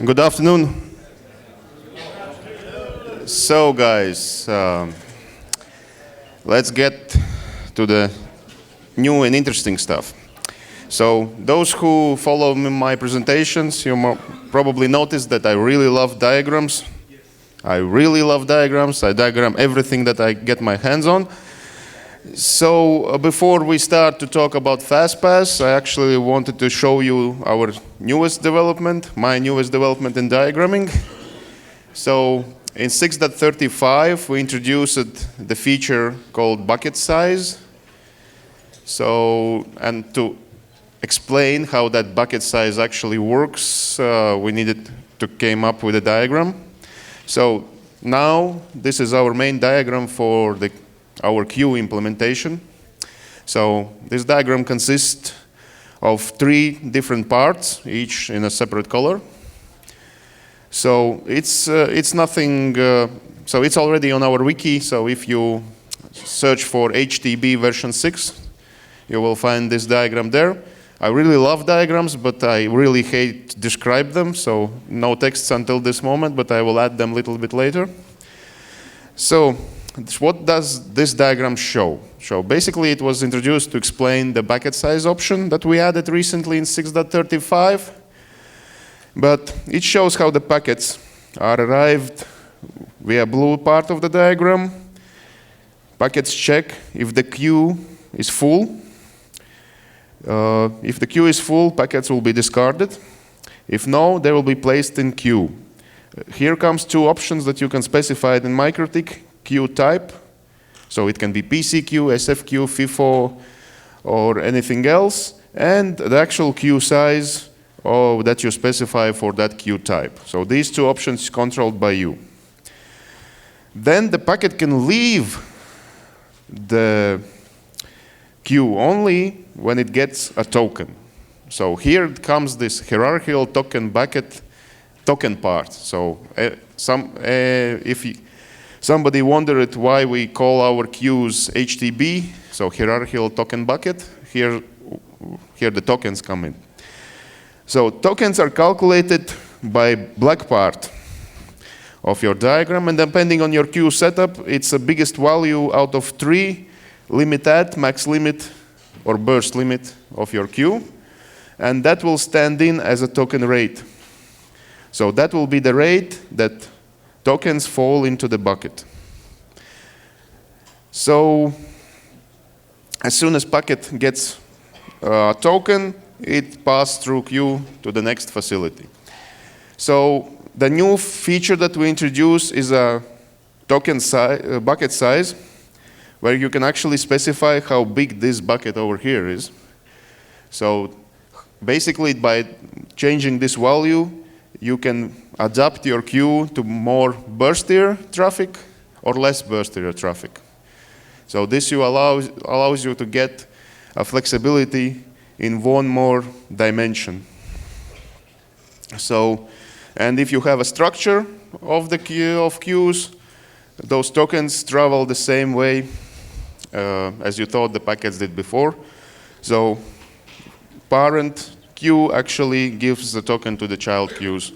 Good afternoon. So guys, let's get to the new and interesting stuff. So those who follow my presentations, you probably noticed that I really love diagrams. I really love diagrams. I diagram everything that I get my hands on. So before we start to talk about FastPath, I actually wanted to show you our newest development, my newest development in diagramming. So in 6.35, we introduced the feature called bucket size. So, and to explain how that bucket size actually works, we needed to come up with a diagram. So now this is our main diagram for our queue implementation. So this diagram consists of 3 different parts, each in a separate color. So it's nothing. So it's already on our wiki. So if you search for HTB version 6, you will find this diagram there. I really love diagrams, but I really hate to describe them. So no texts until this moment, but I will add them a little bit later. So what does this diagram show? So basically it was introduced to explain the bucket size option that we added recently in 6.35. But it shows how the packets are arrived via blue part of the diagram. Packets check if the queue is full. If the queue is full, packets will be discarded. If no, they will be placed in queue. Here comes 2 options that you can specify in MikroTik. Queue type, so it can be PC queue, SF queue, FIFO, or anything else, and the actual queue size that you specify for that queue type. So these 2 options controlled by you. Then the packet can leave the queue only when it gets a token. So here comes this hierarchical token bucket token part. So if somebody wondered why we call our queues HTB, so hierarchical token bucket. Here the tokens come in. So tokens are calculated by black part of your diagram, and depending on your queue setup, it's the biggest value out of 3 limit at, max limit, or burst limit of your queue, and that will stand in as a token rate. So that will be the rate that tokens fall into the bucket. So as soon as packet gets a token, it passes through queue to the next facility. So the new feature that we introduce is a token size, bucket size, where you can actually specify how big this bucket over here is. So basically by changing this value, you can adapt your queue to more burstier traffic or less burstier traffic. So this allows you to get a flexibility in one more dimension. So, and if you have a structure of the queue of queues, those tokens travel the same way as you thought the packets did before. So parent queue actually gives the token to the child queues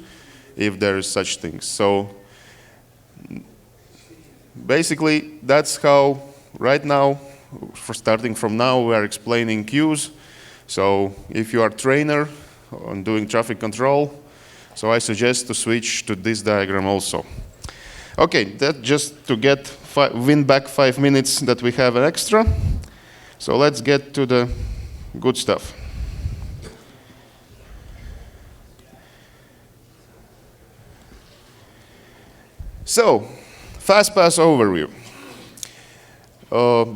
if there is such things. So basically that's how right now, starting from now, we are explaining queues. So if you are a trainer on doing traffic control, so I suggest to switch to this diagram also. Okay, that just to win back 5 minutes that we have an extra. So let's get to the good stuff. So, FastPath Overview.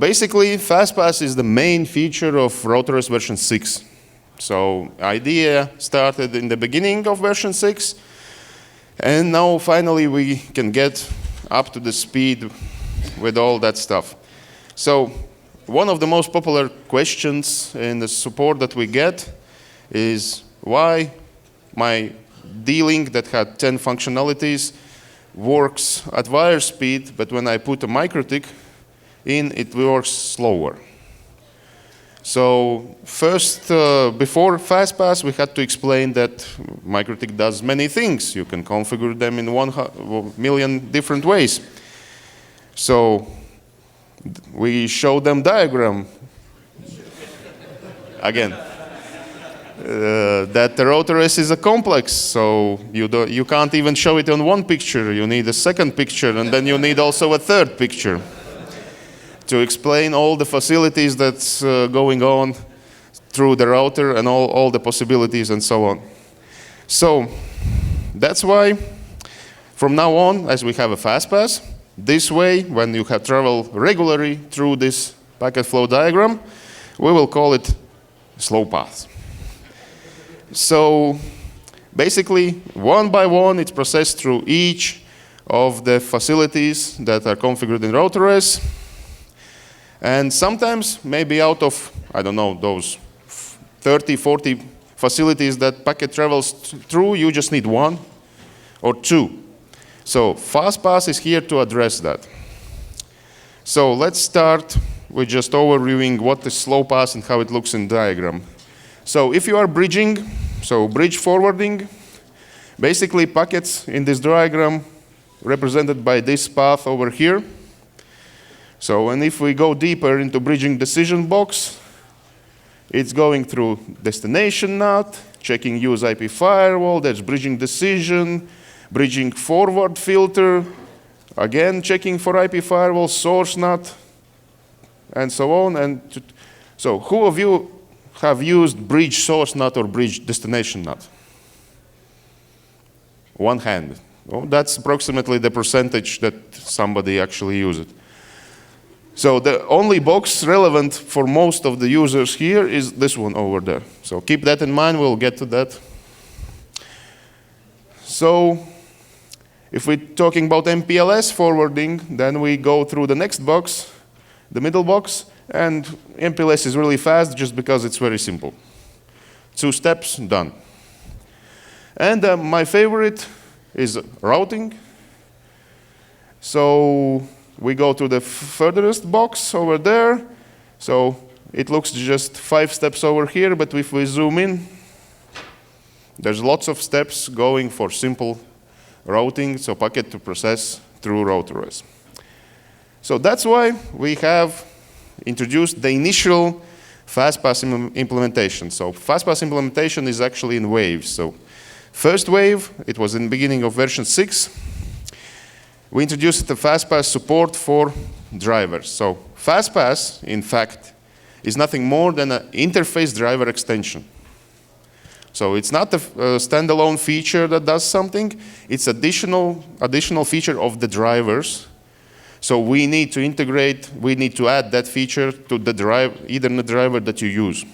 Basically, FastPath is the main feature of RouterOS version 6. So, idea started in the beginning of version 6, and now finally we can get up to the speed with all that stuff. So, one of the most popular questions in the support that we get is why my D-Link that had 10 functionalities works at wire speed, but when I put a MikroTik in, it works slower. So first, before FastPath, we had to explain that MikroTik does many things. You can configure them in 1,000,000 different ways. So we show them diagram. Again, that the rotor S is a complex, so you can't even show it on one picture. You need a second picture, and then you need also a third picture to explain all the facilities that's going on through the router and all the possibilities and so on. So that's why from now on, as we have a FastPath, this way, when you have travel regularly through this packet flow diagram, we will call it slow path. So basically, one by one, it's processed through each of the facilities that are configured in RouterOS. And sometimes, maybe out of, I don't know, those 30, 40 facilities that packet travels through, you just need one or two. So FastPath is here to address that. So let's start with just overviewing what is slow path and how it looks in diagram. So if you are bridging, so bridge forwarding, basically packets in this diagram represented by this path over here. So and if we go deeper into bridging decision box, it's going through destination NAT, checking use IP firewall, there's bridging decision, bridging forward filter, again checking for IP firewall, source NAT, and so on. And so who of you have used bridge source NAT or bridge destination NAT? One hand. Oh, that's approximately the percentage that somebody actually used it. So the only box relevant for most of the users here is this one over there. So keep that in mind, we'll get to that. So if we're talking about MPLS forwarding, then we go through the next box, the middle box, and MPLS is really fast just because it's very simple. 2 steps, done. And my favorite is routing. So we go to the furthest box over there. So it looks just 5 steps over here, but if we zoom in, there's lots of steps going for simple routing, so packet to process through RouterOS. So that's why we have introduced the initial FastPath implementation. So FastPath implementation is actually in waves. So first wave, it was in the beginning of version 6. We introduced the FastPath support for drivers. So FastPath, in fact, is nothing more than an interface driver extension. So it's not a standalone feature that does something. It's additional feature of the drivers. So we need to integrate, we need to add that feature to the Ethernet driver that you use.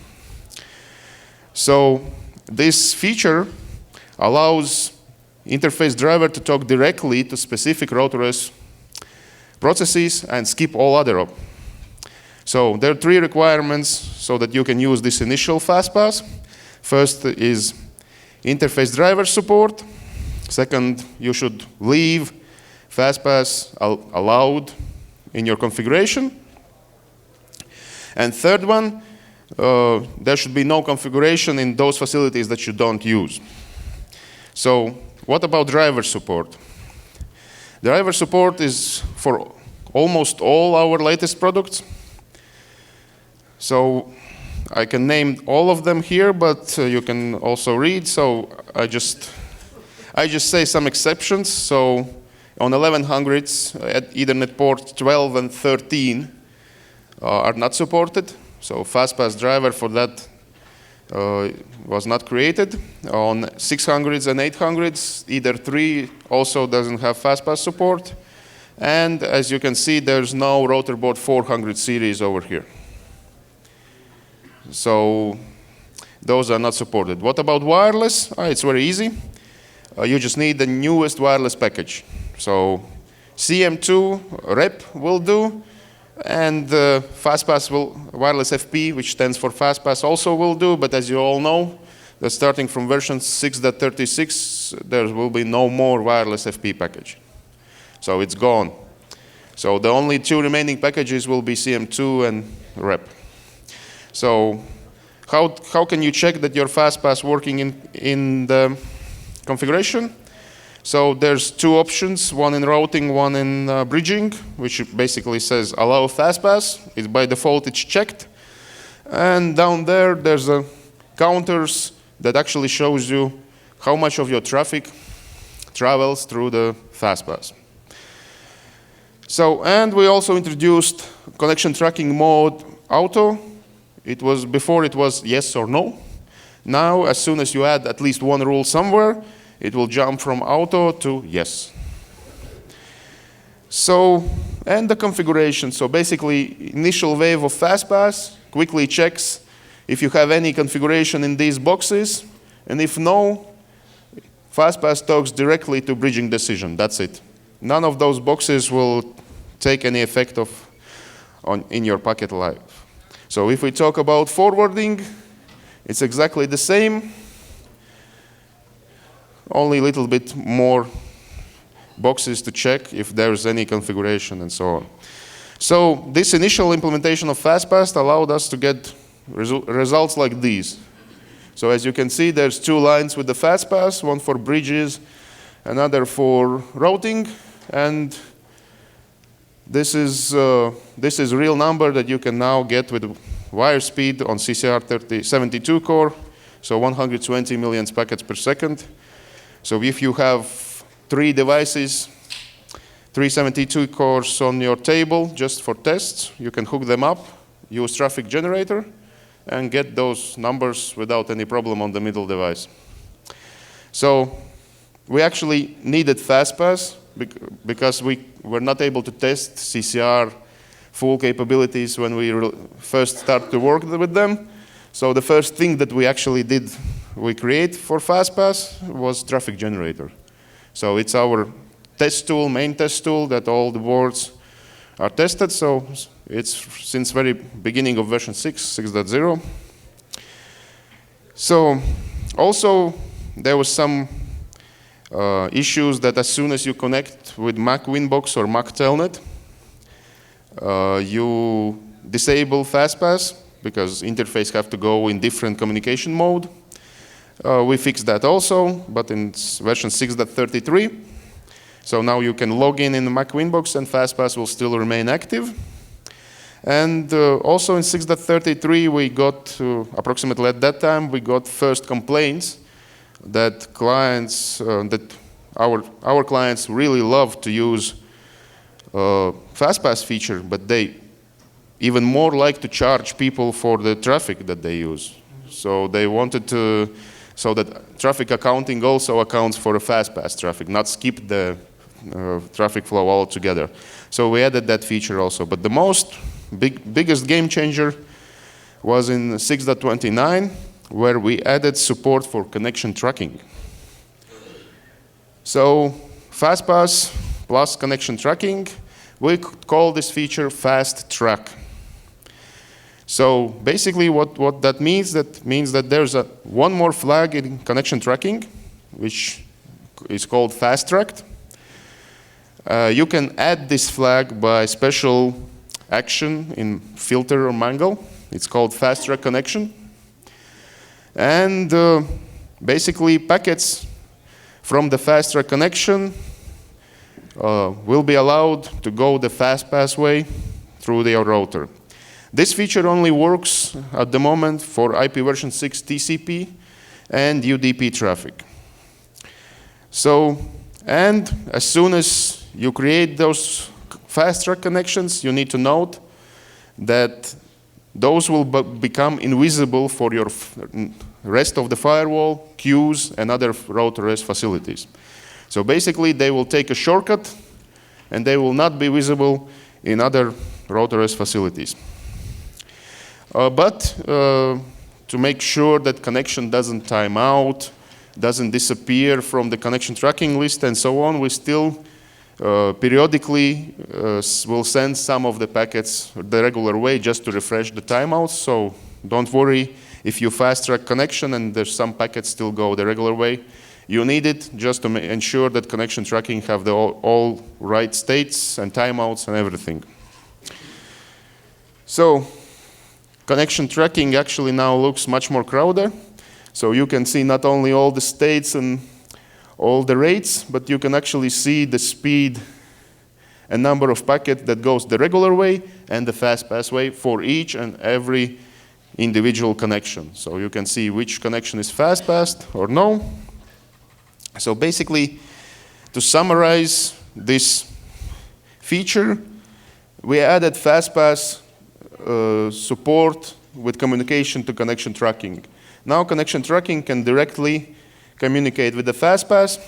So this feature allows interface driver to talk directly to specific RouterOS processes and skip all other. So there are 3 requirements so that you can use this initial FastPath. First is interface driver support. Second, you should leave FastPath allowed in your configuration. And third one, there should be no configuration in those facilities that you don't use. So what about driver support? Driver support is for almost all our latest products. So I can name all of them here, but you can also read. So I just say some exceptions. So on 1100s, at Ethernet port 12 and 13 are not supported. So FastPath driver for that was not created. On 600s and 800s, either 3 also doesn't have FastPath support. And as you can see, there's no Routerboard 400 series over here. So those are not supported. What about wireless? It's very easy. You just need the newest wireless package. So CM2 rep will do, and FastPath wireless FP, which stands for FastPath, also will do. But as you all know, that starting from version 6.36, there will be no more wireless FP package. So it's gone. So the only 2 remaining packages will be CM2 and rep. So how can you check that your FastPath working in the configuration? So there's two options, one in routing, one in bridging, which basically says allow FastPath. By default, it's checked. And down there, there's a counters that actually shows you how much of your traffic travels through the FastPath. So, and we also introduced connection tracking mode auto. Before it was yes or no. Now, as soon as you add at least one rule somewhere, it will jump from auto to yes. So, and the configuration. So basically, initial wave of FastPath quickly checks if you have any configuration in these boxes, and if no, FastPath talks directly to bridging decision. That's it. None of those boxes will take any effect in your packet life. So if we talk about forwarding, it's exactly the same. Only a little bit more boxes to check if there's any configuration and so on. So this initial implementation of FastPath allowed us to get results like these. So as you can see, there's two lines with the FastPath, one for bridges, another for routing, and this is real number that you can now get with wire speed on CCR72 core, so 120 million packets per second. So if you have 3 devices, 372 cores on your table just for tests, you can hook them up, use traffic generator, and get those numbers without any problem on the middle device. So we actually needed FastPath because we were not able to test CCR full capabilities when we first started to work with them. So the first thing that we actually did, we create for FastPath was traffic generator. So it's our test tool, main test tool that all the boards are tested. So it's since very beginning of version 6.0. So also there was some issues that as soon as you connect with Mac Winbox or Mac Telnet, you disable FastPath because interface have to go in different communication mode. We fixed that also, but in version 6.33. So now you can log in the Mac Winbox and FastPath will still remain active. And also in 6.33 we got, approximately at that time, we got first complaints that clients, that our clients really love to use FastPath feature, but they even more like to charge people for the traffic that they use. So they wanted to, so that traffic accounting also accounts for a FastPath traffic, not skip the traffic flow altogether. So we added that feature also. But the biggest game changer was in 6.29, where we added support for connection tracking. So FastPath plus connection tracking, we could call this feature Fast Track. So basically what that means that there's one more flag in connection tracking, which is called Fast Tracked. You can add this flag by special action in filter or mangle. It's called Fast Track Connection. And basically packets from the Fast Track connection will be allowed to go the FastPath way through their router. This feature only works at the moment for IP version 6 TCP and UDP traffic. So, and as soon as you create those fast track connections, you need to note that those will become invisible for your rest of the firewall, queues, and other router REST facilities. So basically, they will take a shortcut, and they will not be visible in other router REST facilities. But to make sure that connection doesn't time out, doesn't disappear from the connection tracking list, and so on, we still periodically will send some of the packets the regular way just to refresh the timeouts. So don't worry if you fast track connection and there's some packets still go the regular way. You need it just to ensure that connection tracking have the all right states and timeouts and everything. So connection tracking actually now looks much more crowded. So you can see not only all the states and all the rates, but you can actually see the speed and number of packets that goes the regular way and the FastPath way for each and every individual connection. So you can see which connection is FastPath or no. So basically, to summarize this feature, we added FastPath support with communication to connection tracking. Now connection tracking can directly communicate with the FastPath,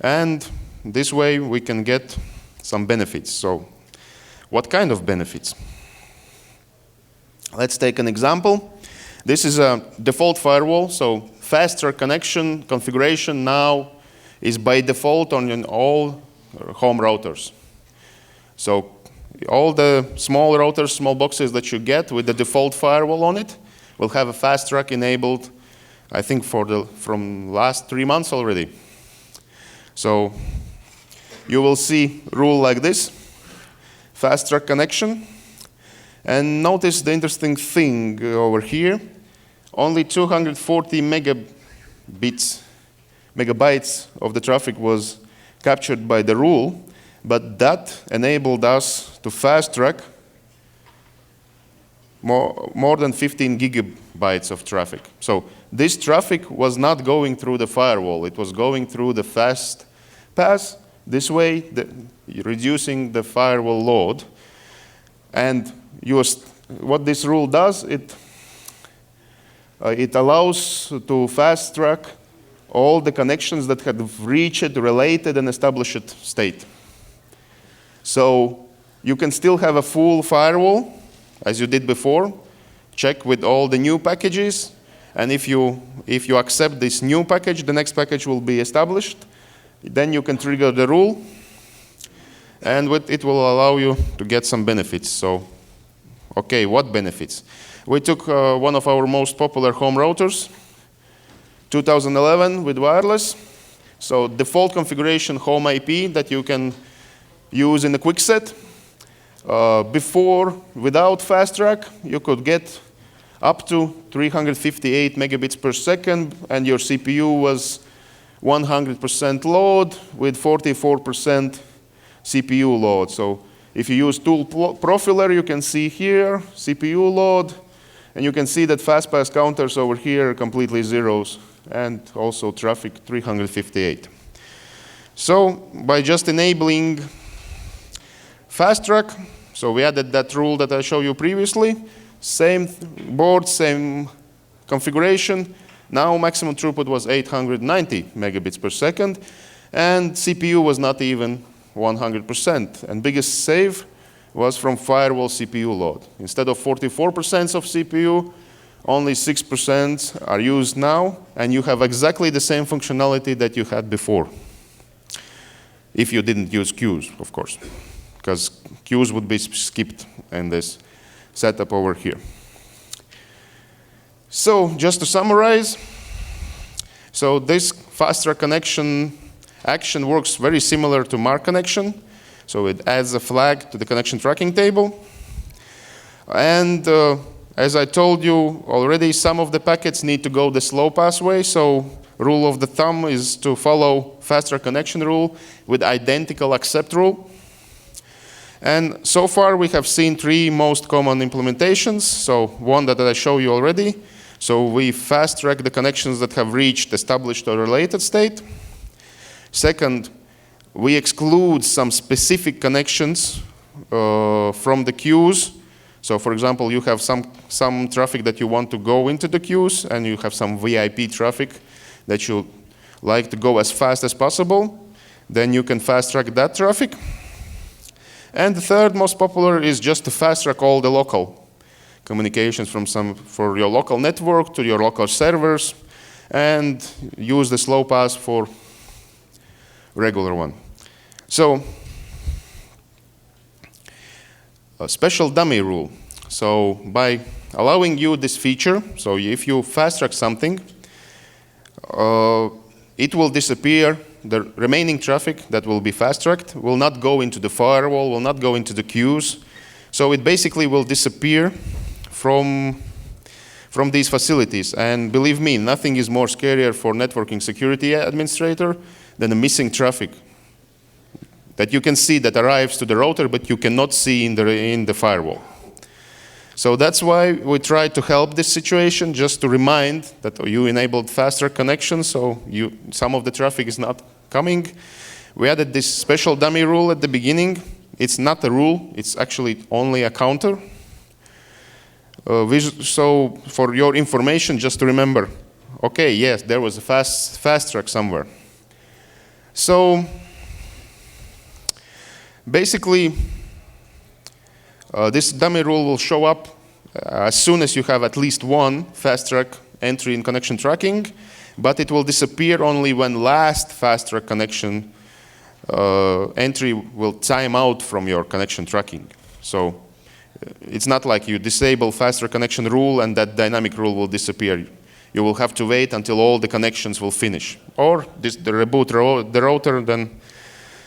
and this way we can get some benefits. So what kind of benefits? Let's take an example. This is a default firewall, so faster connection configuration now is by default on all home routers. So all the small routers, small boxes that you get with the default firewall on it will have a fast track enabled, I think from last 3 months already. So you will see rule like this, fast track connection. And notice the interesting thing over here. Only 240 megabytes of the traffic was captured by the rule, but that enabled us to fast track more than 15 gigabytes of traffic. So this traffic was not going through the firewall. It was going through the FastPath. This way, reducing the firewall load. And what this rule does, it allows to fast track all the connections that had reached, related, and established state. So you can still have a full firewall, as you did before, check with all the new packages, and if you accept this new package, the next package will be established. Then you can trigger the rule, and it will allow you to get some benefits. So, okay, what benefits? We took one of our most popular home routers, 2011 with wireless. So default configuration home IP that you can use in the quick set. Before, without fast track, you could get up to 358 megabits per second, and your CPU was 100% load with 44% CPU load. So if you use tool profiler, you can see here CPU load, and you can see that FastPath counters over here are completely zeros, and also traffic 358. So by just enabling fast track, so we added that rule that I showed you previously, same board, same configuration. Now maximum throughput was 890 megabits per second, and CPU was not even 100%. And biggest save was from firewall CPU load. Instead of 44% of CPU, only 6% are used now, and you have exactly the same functionality that you had before. If you didn't use queues, of course, because queues would be skipped in this setup over here. So just to summarize, so this fast track connection action works very similar to mark connection. So it adds a flag to the connection tracking table. And as I told you already, some of the packets need to go the slow pathway. So rule of the thumb is to follow fast track connection rule with identical accept rule. And so far we have seen 3 most common implementations. So one that I showed you already. So we fast track the connections that have reached established or related state. Second, we exclude some specific connections from the queues. So for example, you have some traffic that you want to go into the queues, and you have some VIP traffic that you like to go as fast as possible. Then you can fast track that traffic. And the third most popular is just to fast track all the local communications for your local network to your local servers, and use the slow path for regular one. So a special dummy rule. So by allowing you this feature, so if you fast track something, it will disappear. The remaining traffic that will be fast tracked will not go into the firewall, will not go into the queues. So it basically will disappear from these facilities. And believe me, nothing is more scarier for networking security administrator than a missing traffic that you can see that arrives to the router, but you cannot see in the firewall. So that's why we try to help this situation, just to remind that you enabled faster connection, so some of the traffic is not coming. We added this special dummy rule at the beginning. It's not a rule, it's actually only a counter. So for your information, just to remember, okay, yes, there was a fast track somewhere. So basically, this dummy rule will show up as soon as you have at least one fast track entry in connection tracking, but it will disappear only when last fast track connection entry will time out from your connection tracking. So it's not like you disable faster connection rule and that dynamic rule will disappear. You will have to wait until all the connections will finish. Or the reboot the router,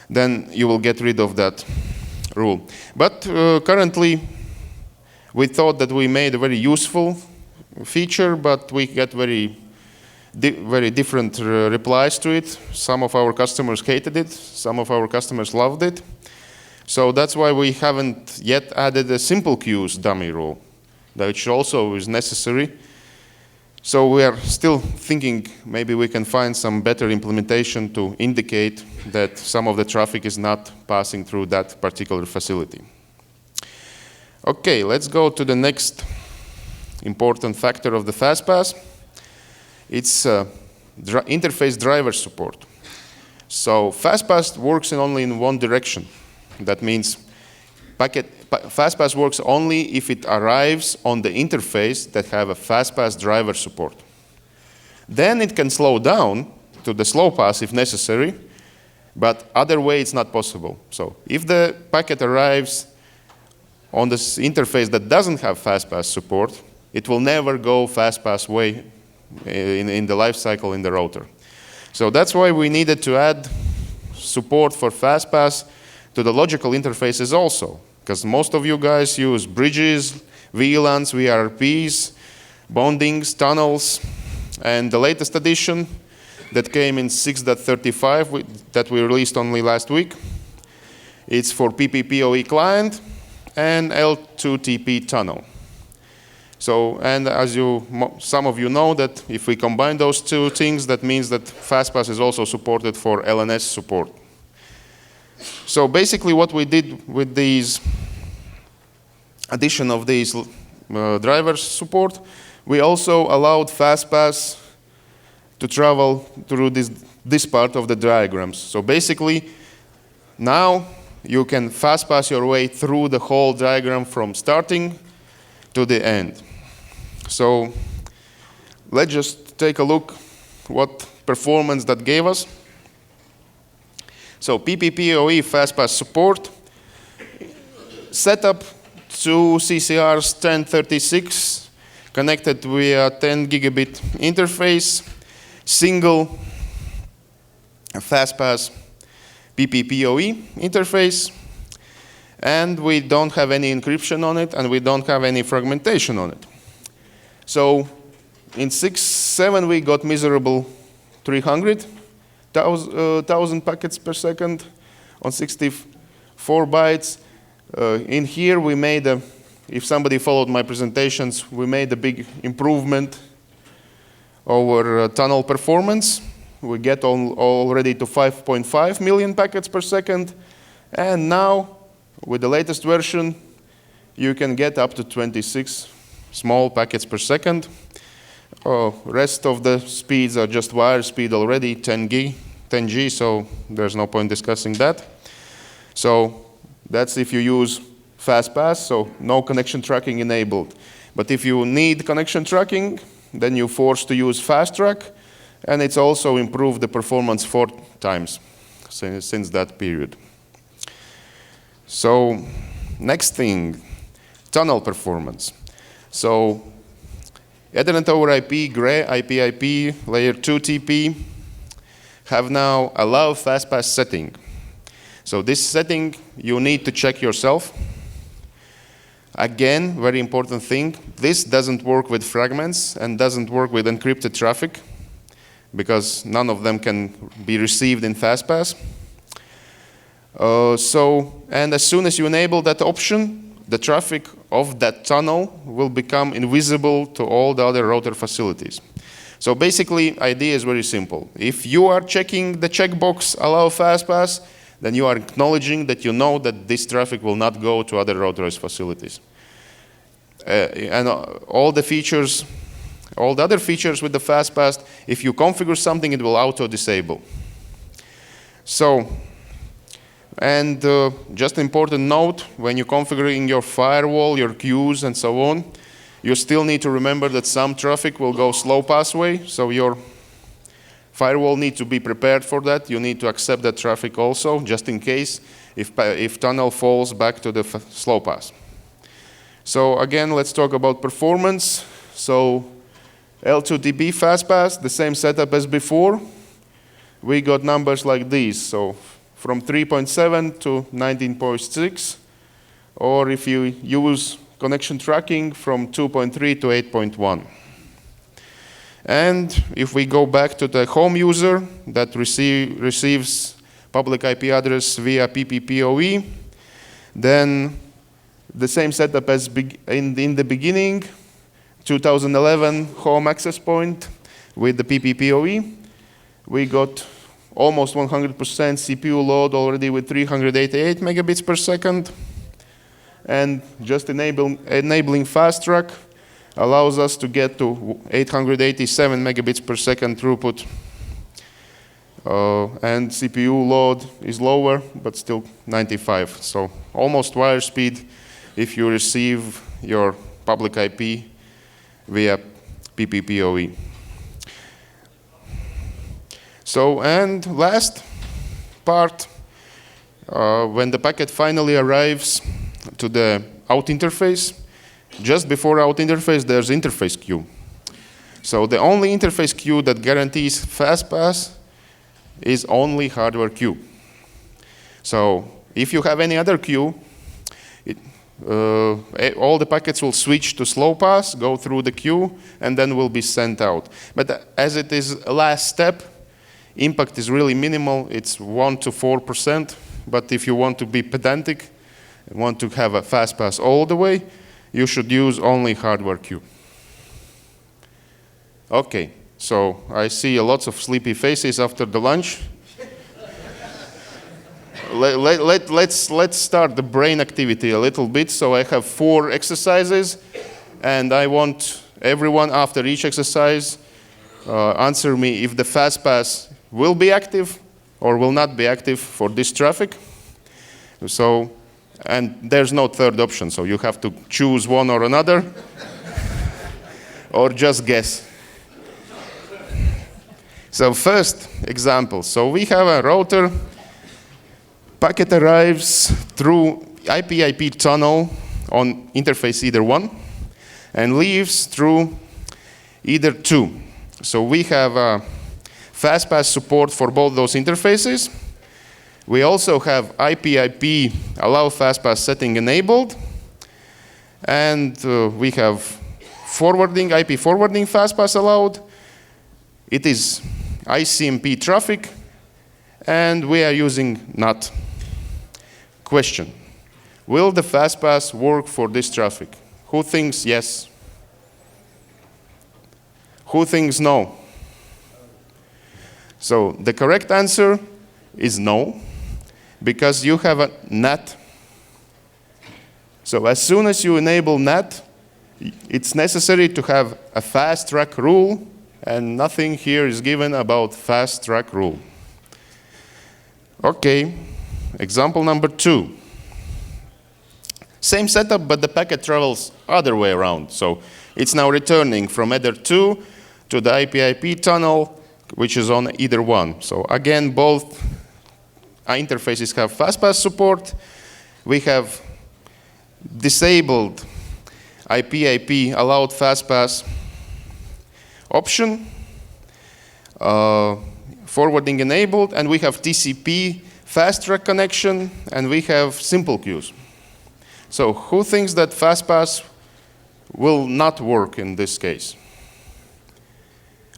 then you will get rid of that rule. But currently, we thought that we made a very useful feature, but we get very different replies to it. Some of our customers hated it, some of our customers loved it. So that's why we haven't yet added a simple queues dummy rule, which also is necessary. So we are still thinking maybe we can find some better implementation to indicate that some of the traffic is not passing through that particular facility. Okay, let's go to the next important factor of the FastPath. It's interface driver support. So FastPath works only in one direction. That means FastPath works only if it arrives on the interface that have a FastPath driver support. Then it can slow down to the slow path if necessary, but other way it's not possible. So if the packet arrives on this interface that doesn't have FastPath support, it will never go FastPath way in the life cycle in the router. So that's why we needed to add support for FastPath to the logical interfaces also, because most of you guys use bridges, VLANs, VRPs, bondings, tunnels, and the latest edition that came in 6.35 that we released only last week. It's for PPPoE client and L2TP tunnel. So, and as some of you know that if we combine those two things, that means that FastPath is also supported for LNS support. So basically what we did with these addition of these drivers support, we also allowed FastPath to travel through this part of the diagrams. So basically, now you can FastPath your way through the whole diagram from starting to the end. So let's just take a look what performance that gave us. So PPPoE FastPath support, setup to CCR's 1036, connected via 10 gigabit interface, single FastPath PPPoE interface, and we don't have any encryption on it, and we don't have any fragmentation on it. So in 6.7 we got miserable 300,000 packets per second on 64 bytes. In here we made if somebody followed my presentations, we made a big improvement over tunnel performance. We get already to 5.5 million packets per second, and now with the latest version you can get up to 26 small packets per second. Rest of the speeds are just wire speed already, 10G, so there's no point discussing that. So that's if you use FastPath, so no connection tracking enabled. But if you need connection tracking, then you're forced to use fast track, and it's also improved the performance 4 times since that period. So next thing, tunnel performance. So Ethernet over IP, GRE, IP, layer 2 TP have now allow FastPath setting. So this setting you need to check yourself. Again, very important thing, this doesn't work with fragments and doesn't work with encrypted traffic because none of them can be received in FastPath. And as soon as you enable that option, the traffic of that tunnel will become invisible to all the other router facilities. So basically, idea is very simple. If you are checking the checkbox allow FastPath, then you are acknowledging that you know that this traffic will not go to other routerized facilities. And all the other features with the FastPath, if you configure something, it will auto-disable. So, and just important note, when you're configuring your firewall, your queues, and so on, you still need to remember that some traffic will go slow pathway, so your firewall needs to be prepared for that. You need to accept that traffic also, just in case if tunnel falls back to the slow path. So again, let's talk about performance. So L2TB FastPath, the same setup as before. We got numbers like these. So from 3.7 to 19.6, or if you use connection tracking from 2.3 to 8.1. And if we go back to the home user that receives public IP address via PPPoE, then the same setup as in the beginning, 2011 home access point with the PPPoE. We got almost 100% CPU load already with 388 megabits per second. And just enabling fast track allows us to get to 887 megabits per second throughput. And CPU load is lower, but still 95. So almost wire speed if you receive your public IP via PPPoE. So, and last part, when the packet finally arrives to the out interface, just before out interface, there's interface queue. So the only interface queue that guarantees FastPath is only hardware queue. So if you have any other queue, all the packets will switch to slow path, go through the queue, and then will be sent out. But as it is a last step, impact is really minimal. It's 1 to 4%. But if you want to be pedantic, and want to have a FastPath all the way, you should use only hardware queue. Okay, so I see lots of sleepy faces after the lunch. Let's start the brain activity a little bit. So I have 4 exercises, and I want everyone after each exercise answer me if the FastPath will be active or will not be active for this traffic. So, and there's no third option, so you have to choose one or another, or just guess. So first example, so we have a router, packet arrives through IP-IP tunnel on interface either 1, and leaves through either 2. So we have FastPath support for both those interfaces. We also have IP-IP allow FastPath setting enabled, and we have IP forwarding FastPath allowed. It is ICMP traffic, and we are using NAT. Question: will the FastPath work for this traffic? Who thinks yes? Who thinks no? So the correct answer is no, because you have a NAT. So as soon as you enable NAT, it's necessary to have a fast track rule, and nothing here is given about fast track rule. Okay, example number 2. Same setup, but the packet travels other way around. So it's now returning from header 2 to the IP-IP tunnel, which is on either 1. So again, both interfaces have FastPath support. We have disabled IP-IP allowed FastPath option, forwarding enabled, and we have TCP fast track connection, and we have simple queues. So who thinks that FastPath will not work in this case?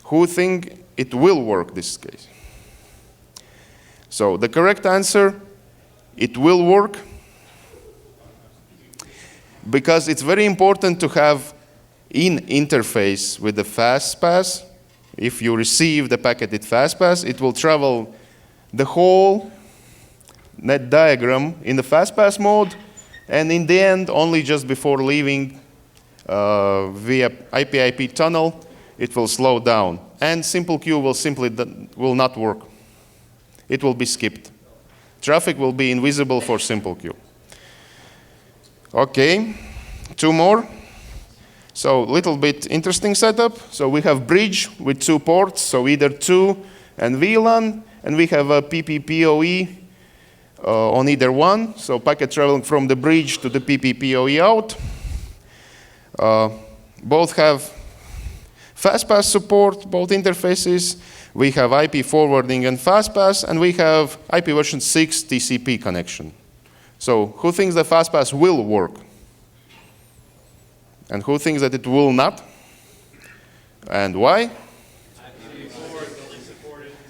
Who think it will work this case? So the correct answer, it will work, because it's very important to have in interface with the FastPath. If you receive the packet in FastPath, it will travel the whole net diagram in the FastPath mode, and in the end, only just before leaving via IP-IP tunnel, it will slow down. And simple queue will simply will not work. It will be skipped. Traffic will be invisible for simple queue. Okay, two more. So little bit interesting setup. So we have bridge with 2 ports, so either 2 and VLAN, and we have a PPPoE on either one. So packet traveling from the bridge to the PPPoE out. Both have FastPath support, both interfaces. We have IP forwarding and FastPath, and we have IP version 6 TCP connection. So who thinks that FastPath will work? And who thinks that it will not? And why?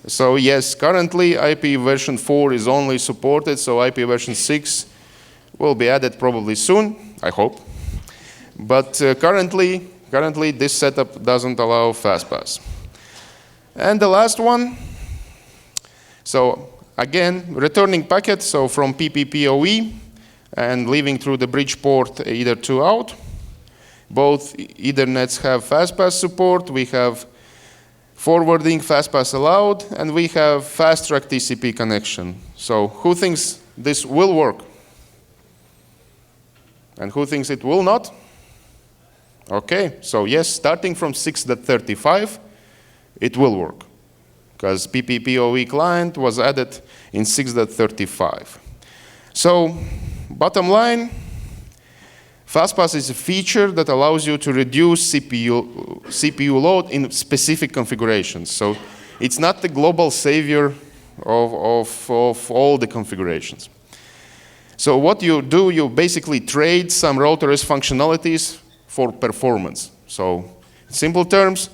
So yes, currently IP version 4 is only supported, so IP version 6 will be added probably soon, I hope. But currently this setup doesn't allow FastPath. And the last one, so again, returning packet, so from PPPoE and leaving through the bridge port either 2 out. Both Ethernets have FastPath support. We have forwarding FastPath allowed, and we have fast track TCP connection. So who thinks this will work? And who thinks it will not? Okay, so yes, starting from 6.35, it will work, because PPPoE client was added in 6.35. So bottom line, FastPath is a feature that allows you to reduce CPU load in specific configurations. So it's not the global savior of all the configurations. So what you do, you basically trade some router OS functionalities for performance. So in simple terms,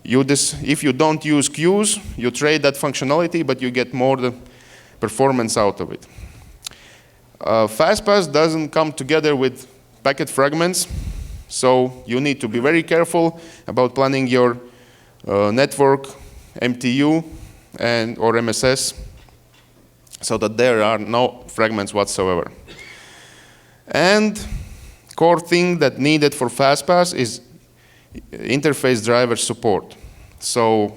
if you don't use queues, you trade that functionality, but you get more the performance out of it. FastPath doesn't come together with packet fragments, so you need to be very careful about planning your network MTU or MSS so that there are no fragments whatsoever. And core thing that needed for FastPath is interface driver support. So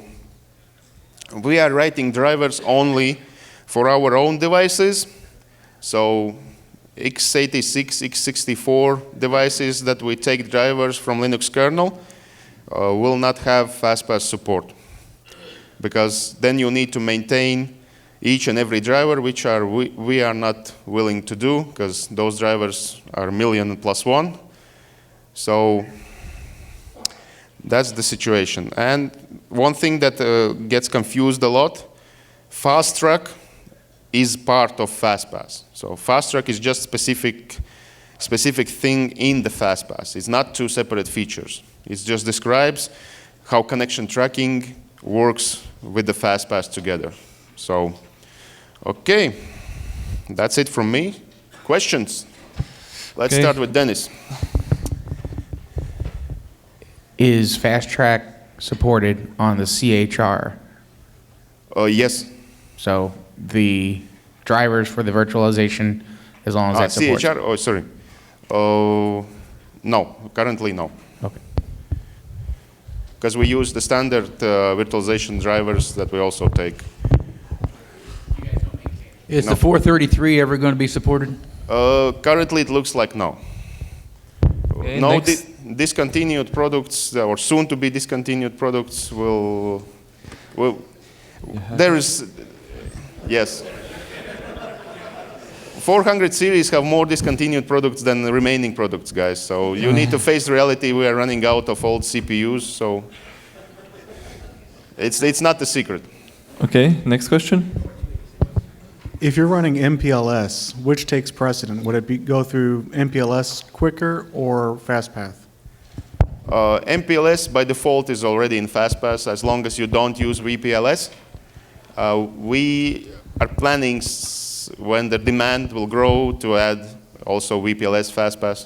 we are writing drivers only for our own devices. So x86, x64 devices that we take drivers from Linux kernel will not have FastPath support, because then you need to maintain each and every driver, which we are not willing to do, because those drivers are +1,000,000. So that's the situation. And one thing that gets confused a lot, fast track is part of FastPath. So fast track is just specific thing in the FastPath. It's not 2 separate features. It just describes how connection tracking works with the FastPath together. So, okay, that's it from me. Questions? Let's start with Janis. Is fast track supported on the CHR? Yes. So the drivers for the virtualization, as long as that supports CHR? Oh, sorry. No, currently no. Okay. Because we use the standard virtualization drivers that we also take. Is the 433 ever going to be supported? Currently, it looks like no. Okay, No discontinued products or soon to be discontinued products will there is, yes. 400 series have more discontinued products than the remaining products, guys. So you need to face reality. We are running out of old CPUs, so it's not a secret. Okay, next question. If you're running MPLS, which takes precedent? Would it go through MPLS quicker or FastPath? MPLS by default is already in FastPath as long as you don't use VPLS. We are planning when the demand will grow to add also VPLS FastPath.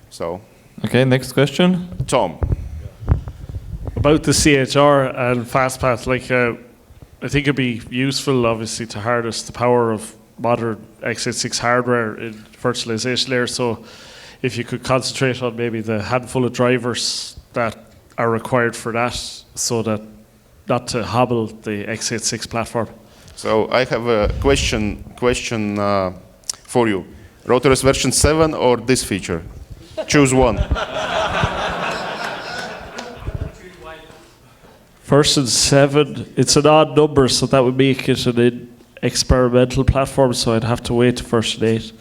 So. Okay, next question. Tom. About the CHR and FastPath, I think it'd be useful, obviously, to harness the power of modern x86 hardware in virtualization layer. So, if you could concentrate on maybe the handful of drivers that are required for that, so that not to hobble the x86 platform. So I have a question for you. RotorOS version 7 or this feature? Choose one. Version 7, it's an odd number, so that would make it an experimental platform, so I'd have to wait to version 8.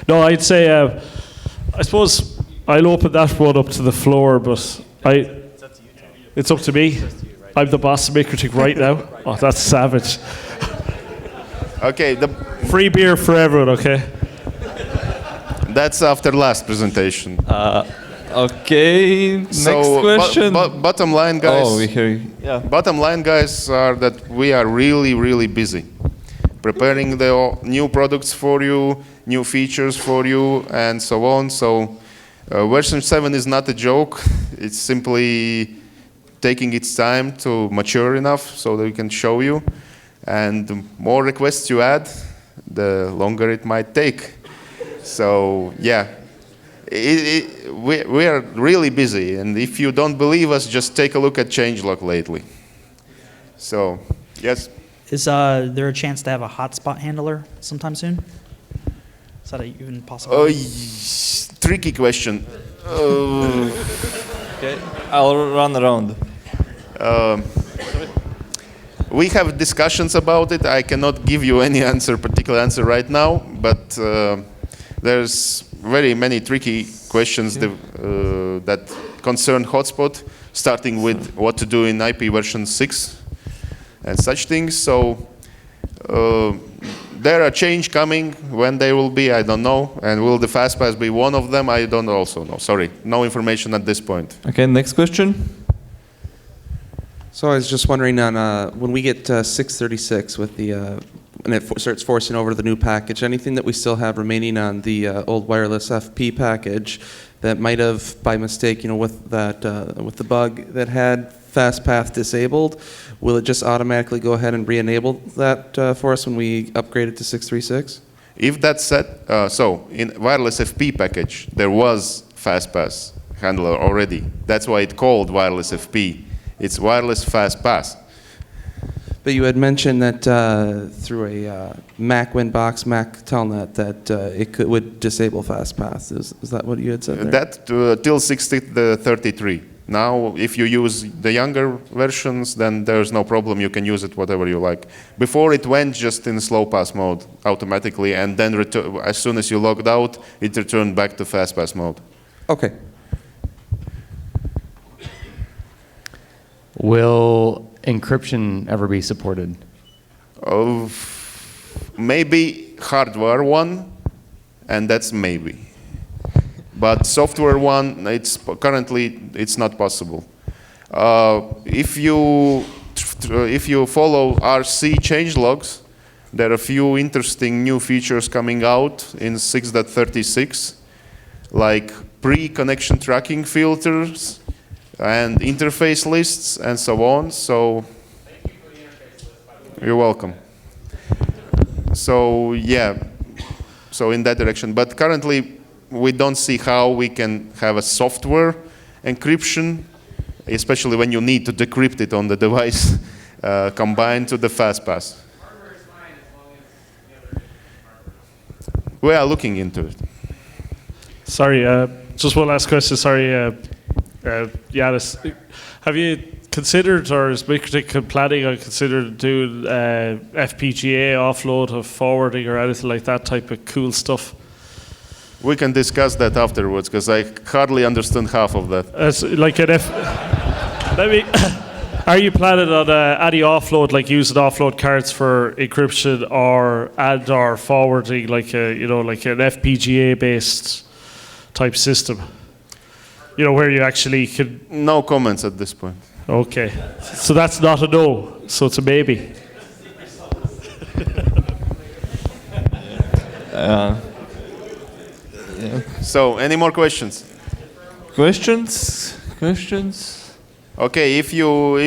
No, I'd say, I suppose I'll open that one up to the floor, but it's up to me. I'm the boss of MikroTik right now. Oh, that's savage. Okay. Free beer for everyone, okay? That's after last presentation. Okay, next question. Bottom line, guys. Oh, we hear you. Yeah. Bottom line, guys, are that we are really, really busy preparing the new products for you, new features for you, and so on. So version 7 is not a joke. It's simply taking its time to mature enough so that we can show you. And the more requests you add, the longer it might take. So yeah. We are really busy, and if you don't believe us, just take a look at changelog lately. So, yes? Is there a chance to have a hotspot handler sometime soon? Is that even possible? Tricky question. Okay, I'll run around. We have discussions about it. I cannot give you any particular answer right now, but there's very many tricky questions that concern hotspot, starting with what to do in IP version 6 and such things. So there are change coming. When they will be, I don't know. And will the FastPath be one of them? I don't also know. Sorry, no information at this point. Okay, next question. So I was just wondering on when we get 636 with the and it starts forcing over to the new package, anything that we still have remaining on the old wireless FP package that might have, by mistake, with that with the bug that had FastPath disabled, will it just automatically go ahead and re-enable that for us when we upgrade it to 636? If that's set, so in wireless FP package, there was FastPath handler already. That's why it's called wireless FP. It's wireless FastPath. But you had mentioned that through a Mac Winbox, Mac Telnet, that it would disable FastPath. Is that what you had said there? That till 63. Now, if you use the younger versions, then there's no problem. You can use it whatever you like. Before it went just in slow pass mode automatically, and then as soon as you logged out, it returned back to fast pass mode. Okay. Will encryption ever be supported? Maybe hardware one, and that's maybe. But software one, currently it's not possible. If you follow RC changelogs, there are a few interesting new features coming out in 6.36, like pre-connection tracking filters and interface lists and so on. So thank you for the interface list, by the way. You're welcome. So yeah, so in that direction. But currently, we don't see how we can have a software encryption, especially when you need to decrypt it on the device, combined to the FastPath. Hardware is fine as long as the other hardware. We are looking into it. Sorry, just one last question. Sorry, Janis, have you considered, or is MikroTik planning on considering doing FPGA offload of forwarding or anything like that type of cool stuff? We can discuss that afterwards, because I hardly understand half of that. It's like an Are you planning on any offload, like using offload cards for encryption or forwarding, like like an FPGA-based type system? Where you actually could. No comments at this point. Okay, so that's not a no. So it's a maybe. So, any more questions? Questions? Okay, if you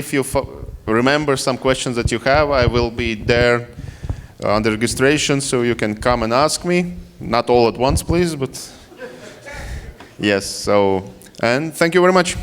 remember some questions that you have, I will be there under registration, so you can come and ask me. Not all at once, please, but yes. So, and thank you very much.